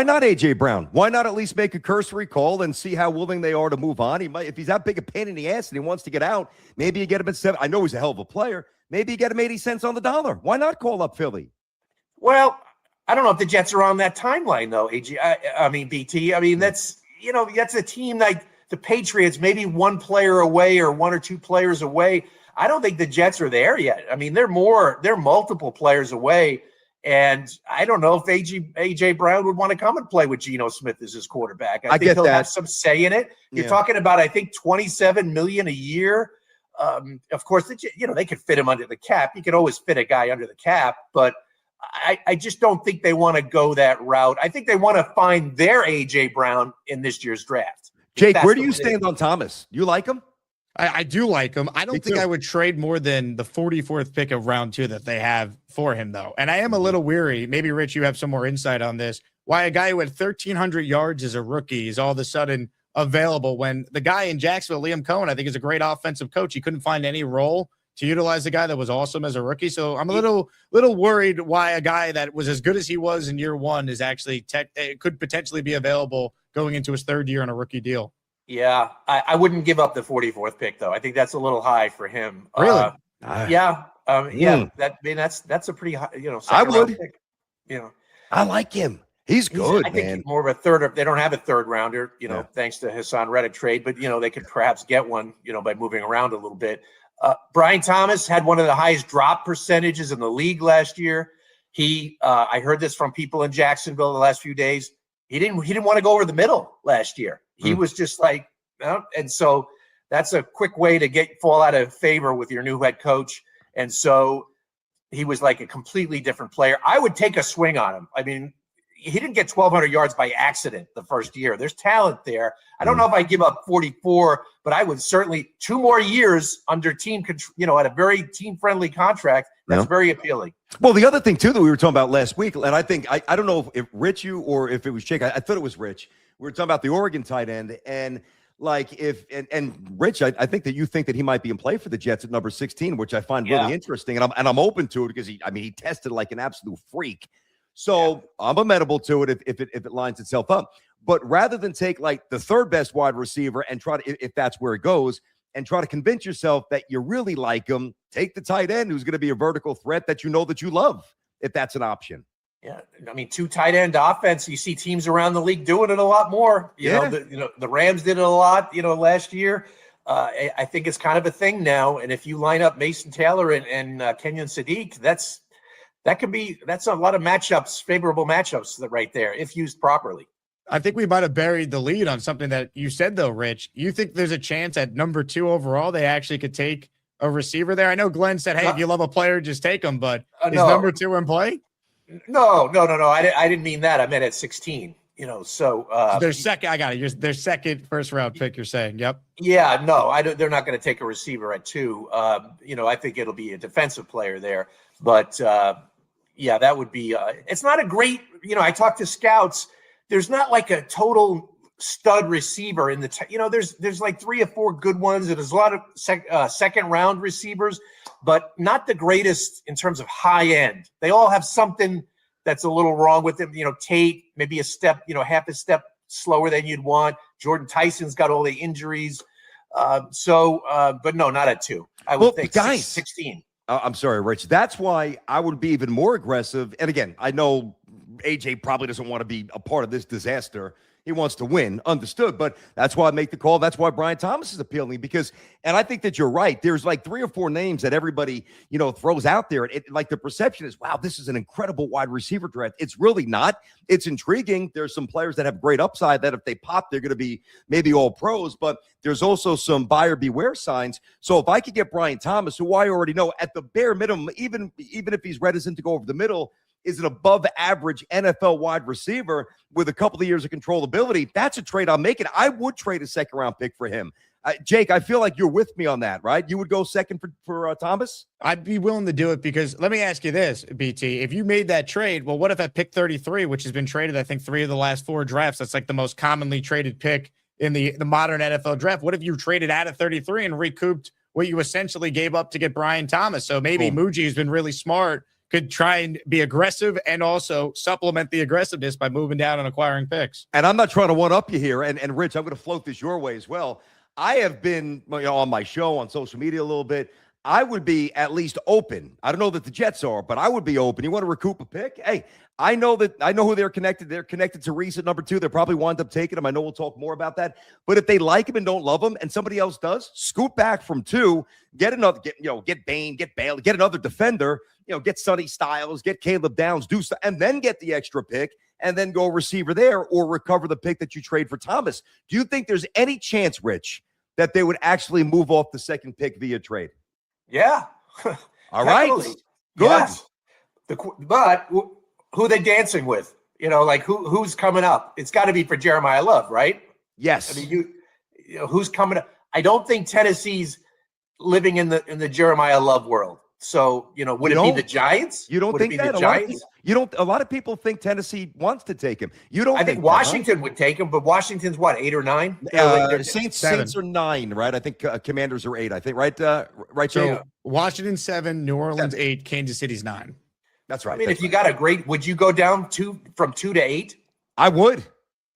not A.J. Brown? Why not at least make a cursory call and see how willing they are to move on? He might, if he's that big a pain in the ass and he wants to get out, maybe you get him at 7. I know he's a hell of a player. Maybe you get him 80 cents on the dollar. Why not call up Philly? Well, I don't know if the Jets are on that timeline, though, AG. I mean, BT. I mean, that's a team like the Patriots, maybe one player away or one or two players away. I don't think the Jets are there yet. I mean, they're multiple players away. And I don't know if A.J. Brown would want to come and play with Geno Smith as his quarterback. I think he'll have some say in it. You're talking about, I think, $27 million a year. Of course, they could fit him under the cap. You could always fit a guy under the cap, but I just don't think they want to go that route. I think they want to find their A.J. Brown in this year's draft. Jake, where do you stand on Thomas? You like him? I do like him. I don't think I would trade more than the 44th pick of round 2 that they have for him, though. And I am a little weary. Maybe, Rich, you have some more insight on this. Why a guy who had 1,300 yards as a rookie is all of a sudden available when the guy in Jacksonville, Liam Cohen, I think is a great offensive coach. He couldn't find any role to utilize a guy that was awesome as a rookie. So I'm a little worried why a guy that was as good as he was in year 1 is actually could potentially be available going into his 3rd year on a rookie deal. Yeah, I wouldn't give up the 44th pick, though. I think that's a little high for him. Really? Yeah. That's a pretty high, I would. Pick, I like him. He's good, I think more of a third. They don't have a third rounder, thanks to Hassan Reddick trade, but they could perhaps get one, by moving around a little bit. Brian Thomas had one of the highest drop percentages in the league last year. I heard this from people in Jacksonville the last few days. He didn't want to go over the middle last year. He was just like, and so that's a quick way to fall out of favor with your new head coach. And so he was like a completely different player. I would take a swing on him. I mean, he didn't get 1,200 yards by accident the first year. There's talent there. I don't know if I give up 44, but I would certainly 2 more years under team control, at a very team-friendly contract. That's very appealing. Well, the other thing, too, that we were talking about last week, and I think, I don't know if Rich you or if it was Jake. I thought it was Rich. We were talking about the Oregon tight end, and like and Rich, I think that you think that he might be in play for the Jets at number 16, which I find really interesting, and I'm open to it because he tested like an absolute freak. So I'm amenable to it if it lines itself up. But rather than take like the 3rd best wide receiver and try to, if that's where it goes, and try to convince yourself that you really like him, take the tight end who's going to be a vertical threat that you love, if that's an option. Yeah, I mean, 2 tight end offense. You see teams around the league doing it a lot more. The Rams did it a lot. last year. I think it's kind of a thing now. And if you line up Mason Taylor and Kenyon Sadiq, that's a lot of matchups, favorable matchups right there if used properly. I think we might have buried the lead on something that you said, though, Rich. You think there's a chance at number 2 overall they actually could take a receiver there? I know Glenn said, hey, if you love a player, just take him. But is number 2 in play? No. I didn't mean that. I meant at 16. So their second. I got it. Their second first-round pick. You're saying, yep. Yeah, no, they're not going to take a receiver at 2. I think it'll be a defensive player there. But that would be. It's not a great. I talked to scouts. There's not like a total stud receiver in the. There's like 3 or 4 good ones, and there's a lot of second-round receivers, but not the greatest in terms of high end. They all have something that's a little wrong with them. Tate maybe a step, half a step slower than you'd want. Jordan Tyson's got all the injuries, but no, not at 2. I would think guys, 16. I'm sorry, Rich. That's why I would be even more aggressive. And again, I know AJ probably doesn't want to be a part of this disaster. He wants to win, understood. But that's why I make the call. That's why Brian Thomas is appealing and I think that you're right. There's like 3 or 4 names that everybody, throws out there. Like the perception is, wow, this is an incredible wide receiver draft. It's really not. It's intriguing. There's some players that have great upside that if they pop, they're going to be maybe all pros, but there's also some buyer beware signs. So if I could get Brian Thomas, who I already know at the bare minimum, even if he's reticent to go over the middle, is an above average NFL wide receiver with a couple of years of controllability, that's a trade I'm making. I would trade a 2nd round pick for him. Jake, I feel like you're with me on that, right? You would go 2nd for Thomas? I'd be willing to do it because let me ask you this, BT. If you made that trade, well, what if at pick 33, which has been traded, I think 3 of the last 4 drafts, that's like the most commonly traded pick in the modern NFL draft. What if you traded out at 33 and recouped what you essentially gave up to get Brian Thomas? So maybe Muji has been really smart could try and be aggressive and also supplement the aggressiveness by moving down and acquiring picks. And I'm not trying to one-up you here. And Rich, I'm going to float this your way as well. I have been on my show, on social media a little bit. I would be at least open. I don't know that the Jets are, but I would be open. You want to recoup a pick? Hey, I know who they're connected. They're connected to Reese at number 2. They'll probably wind up taking him. I know we'll talk more about that. But if they like him and don't love him, and somebody else does, scoot back from 2, get Bain, get Bailey, get another defender, get Sonny Styles, get Caleb Downs, and then get the extra pick, and then go receiver there or recover the pick that you trade for Thomas. Do you think there's any chance, Rich, that they would actually move off the second pick via trade? Yeah. All right. Good. Yes. But who are they dancing with? Who's coming up? It's got to be for Jeremiah Love, right? Yes. I mean, who's coming up? I don't think Tennessee's living in the Jeremiah Love world. So, would it be the Giants? You don't think that? A lot of people think Tennessee wants to take him. You don't? I think Washington would take him, but Washington's what, 8 or 9? Saints are 9, right? I think Commanders are 8. I think, right? Right. So Yeah. Washington 7, New Orleans 8, Kansas City's 9. That's right. I mean, if you got would you go down from 2 to 8? I would,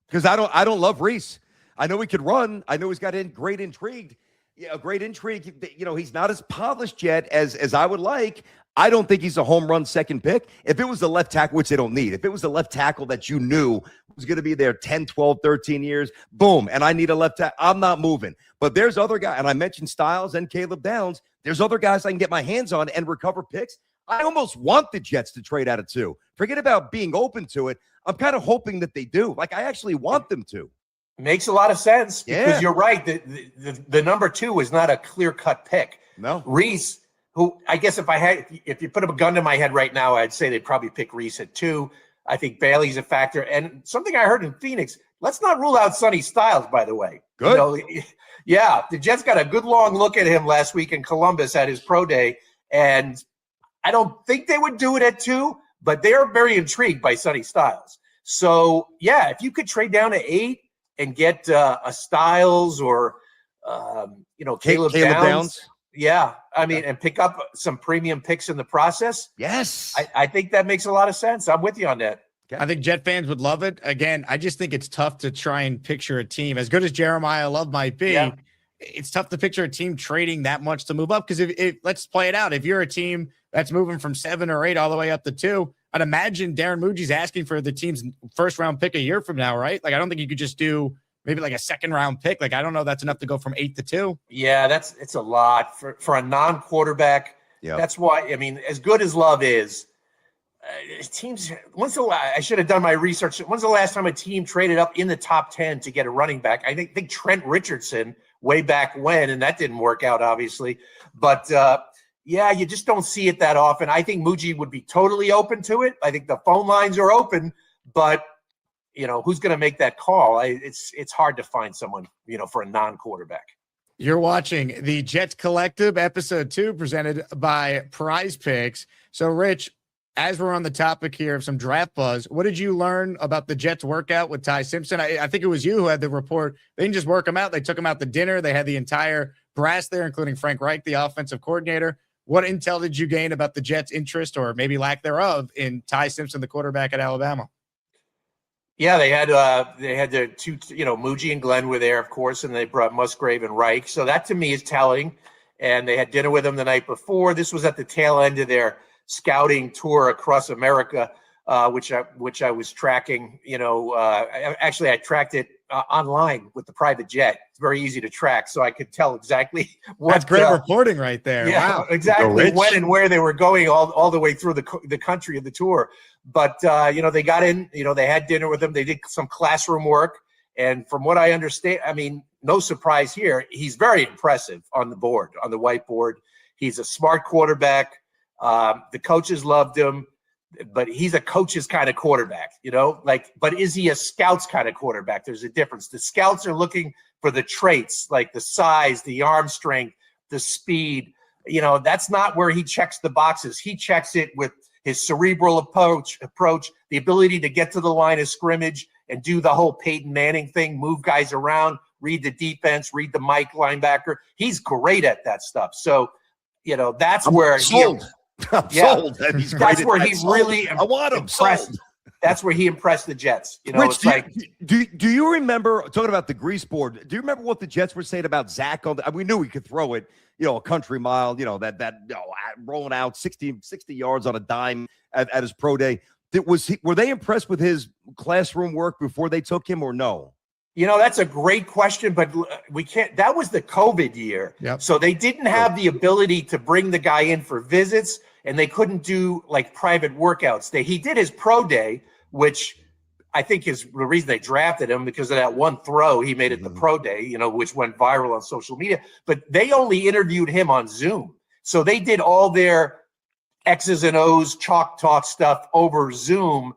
because I don't love Reese. I know he could run. I know he's got great intrigue. Yeah, great intrigue. He's not as polished yet as I would like. I don't think he's a home run second pick. If it was the left tackle, which they don't need, if it was the left tackle that you knew was going to be there 10, 12, 13 years, boom, and I need a left tackle, I'm not moving. But there's other guys, and I mentioned Styles and Caleb Downs. There's other guys I can get my hands on and recover picks. I almost want the Jets to trade out of 2. Forget about being open to it. I'm kind of hoping that they do. I actually want them to. Makes a lot of sense because you're right. The number 2 is not a clear-cut pick. No. Reese, who I guess if you put a gun to my head right now, I'd say they'd probably pick Reese at 2. I think Bailey's a factor. And something I heard in Phoenix, let's not rule out Sonny Styles, by the way. Good. The Jets got a good long look at him last week in Columbus at his pro day. And I don't think they would do it at 2, but they are very intrigued by Sonny Styles. So, if you could trade down to 8, and get a Styles or, Caleb Downs. Yeah. I mean, and pick up some premium picks in the process. Yes. I think that makes a lot of sense. I'm with you on that. Okay. I think Jet fans would love it. Again, I just think it's tough to try and picture a team as good as Jeremiah Love might be. Yeah. It's tough to picture a team trading that much to move up. Because if let's play it out. If you're a team that's moving from 7 or 8 all the way up to 2, I'd imagine Darren Muji's asking for the team's first round pick a year from now, right? I don't think you could just do maybe a second round pick. I don't know. That's enough to go from 8 to 2. Yeah, it's a lot for a non-quarterback. Yeah. That's why, as good as Love is, teams, I should have done my research. When's the last time a team traded up in the top 10 to get a running back? I think Trent Richardson way back when, and that didn't work out, obviously. But, you just don't see it that often. I think Muji would be totally open to it. I think the phone lines are open, but who's going to make that call? It's hard to find someone, for a non-quarterback. You're watching the Jets Collective, episode 2, presented by Prize Picks. So, Rich, as we're on the topic here of some draft buzz, what did you learn about the Jets workout with Ty Simpson? I think it was you who had the report. They didn't just work him out. They took him out to dinner. They had the entire brass there, including Frank Reich, the offensive coordinator. What intel did you gain about the Jets' interest or maybe lack thereof in Ty Simpson, the quarterback at Alabama? Yeah, they had the 2, Muji and Glenn were there, of course, and they brought Musgrave and Reich. So that to me is telling. And they had dinner with him the night before. This was at the tail end of their scouting tour across America, which I was tracking. I tracked it online with the private jet. It's very easy to track, so I could tell exactly what. That's great reporting right there. Yeah, wow. Exactly when and where they were going all the way through the country of the tour. But they got in. They had dinner with him. They did some classroom work, and from what I understand, no surprise here. He's very impressive on the whiteboard. He's a smart quarterback. The coaches loved him. But he's a coach's kind of quarterback, but is he a scout's kind of quarterback? There's a difference. The scouts are looking for the traits, like the size, the arm strength, the speed. That's not where he checks the boxes. He checks it with his cerebral approach, the ability to get to the line of scrimmage and do the whole Peyton Manning thing, move guys around, read the defense, read the Mike linebacker. He's great at that stuff. So, that's where I'm Yeah. sold. He's great That's at where that. he Sold. really I want him. impressed. Sold. That's where he impressed the Jets. You know, Rich, it's like do you remember talking about the grease board? Do you remember what the Jets were saying about Zach? We knew he could throw it, a country mile, rolling out 60 yards on a dime at his pro day. Were they impressed with his classroom work before they took him or no? That's a great question, but we can't. That was the COVID year. Yep. So they didn't have the ability to bring the guy in for visits, and they couldn't do like private workouts. He did his pro day, which I think is the reason they drafted him, because of that one throw he made at the pro day, which went viral on social media. But they only interviewed him on Zoom. So they did all their X's and O's, chalk talk stuff over Zoom.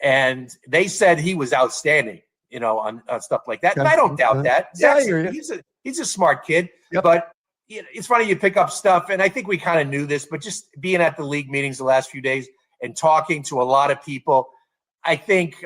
And they said he was outstanding, on stuff like that. And I don't doubt that. Yeah, I hear you. He's a smart kid. Yep. But it's funny you pick up stuff. And I think we kind of knew this, but just being at the league meetings the last few days and talking to a lot of people, I think